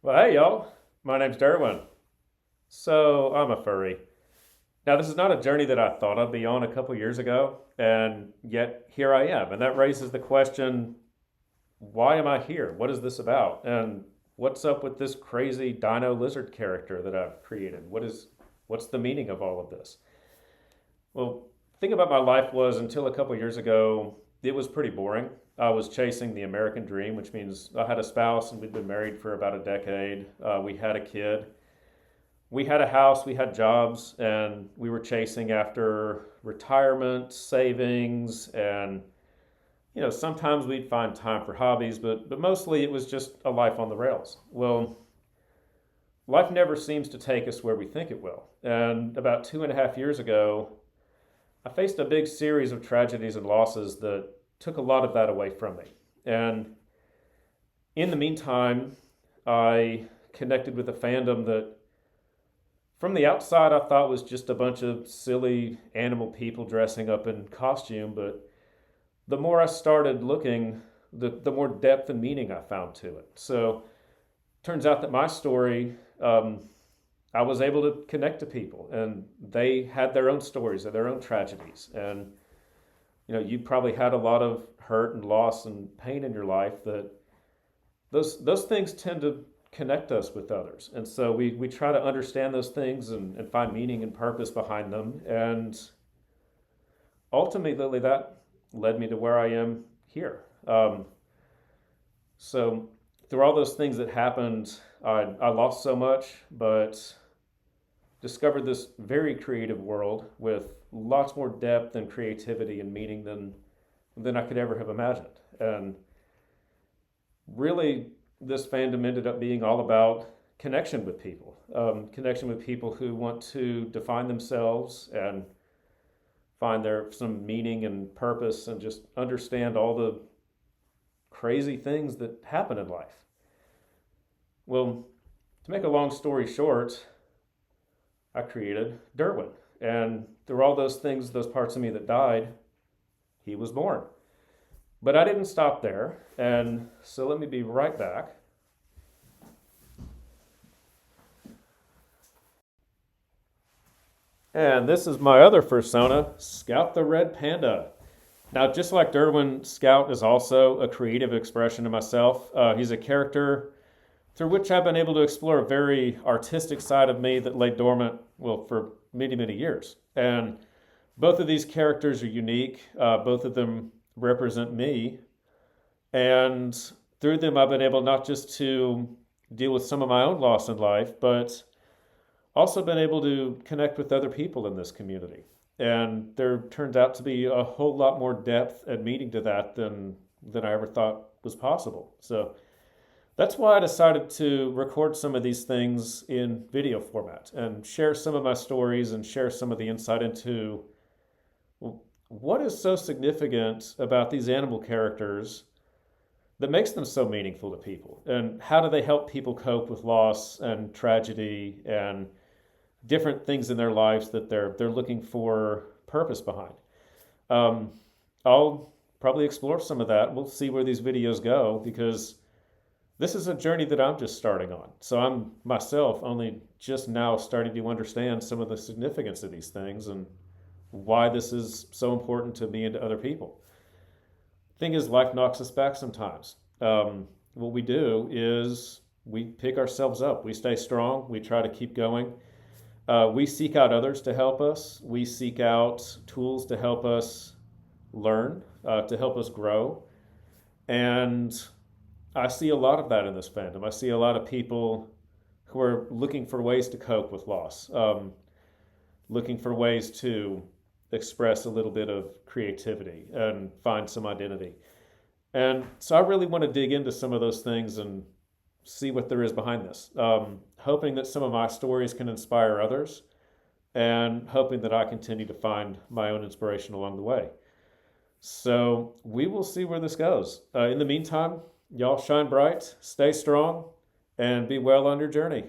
Well, hey, y'all. My name's Derwin. So, I'm a furry. Now, this is not a journey that I thought I'd be on a couple years ago, and yet here I am. And that raises the question, why am I here? What is this about? And what's up with this crazy dino lizard character that I've created? What's the meaning of all of this? Well, the thing about my life was until a couple years ago, it was pretty boring. I was chasing the American dream, which means I had a spouse and we'd been married for about a decade. We had a kid. We had a house, we had jobs, and we were chasing after retirement, savings, and sometimes we'd find time for hobbies, but mostly it was just a life on the rails. Well, life never seems to take us where we think it will. And about 2.5 years ago, I faced a big series of tragedies and losses that took a lot of that away from me. And in the meantime, I connected with a fandom that from the outside I thought was just a bunch of silly animal people dressing up in costume, but the more I started looking, the more depth and meaning I found to it. So turns out that my story, I was able to connect to people, and they had their own stories and their own tragedies. And you probably had a lot of hurt and loss and pain in your life that those things tend to connect us with others. And so we try to understand those things and find meaning and purpose behind them. And ultimately, that led me to where I am here. So through all those things that happened, I lost so much, but discovered this very creative world with lots more depth and creativity and meaning than I could ever have imagined. And really, this fandom ended up being all about connection with people who want to define themselves and find their some meaning and purpose and just understand all the crazy things that happen in life. Well, to make a long story short, I created Derwin. And through all those things, those parts of me that died, he was born. But I didn't stop there. And so let me be right back. And this is my other fursona, Scout the Red Panda. Now, just like Derwin, Scout is also a creative expression of myself. He's a character through which I've been able to explore a very artistic side of me that lay dormant, well, for many, many years. And both of these characters are unique. Both of them represent me. And through them, I've been able not just to deal with some of my own loss in life, but also been able to connect with other people in this community. And there turns out to be a whole lot more depth and meaning to that than I ever thought was possible. So that's why I decided to record some of these things in video format and share some of my stories and share some of the insight into, well, what is so significant about these animal characters that makes them so meaningful to people, and how do they help people cope with loss and tragedy and different things in their lives that they're looking for purpose behind. Um, I'll probably explore some of that. We'll see where these videos go, because this is a journey that I'm just starting on. So I'm myself only just now starting to understand some of the significance of these things and why this is so important to me and to other people. Thing is, life knocks us back sometimes. What we do is we pick ourselves up. We stay strong. We try to keep going. We seek out others to help us. We seek out tools to help us learn, to help us grow. And I see a lot of that in this fandom. I see a lot of people who are looking for ways to cope with loss, looking for ways to express a little bit of creativity and find some identity. And so I really want to dig into some of those things and see what there is behind this. Hoping that some of my stories can inspire others, and hoping that I continue to find my own inspiration along the way. So we will see where this goes. In the meantime, y'all shine bright, stay strong, and be well on your journey.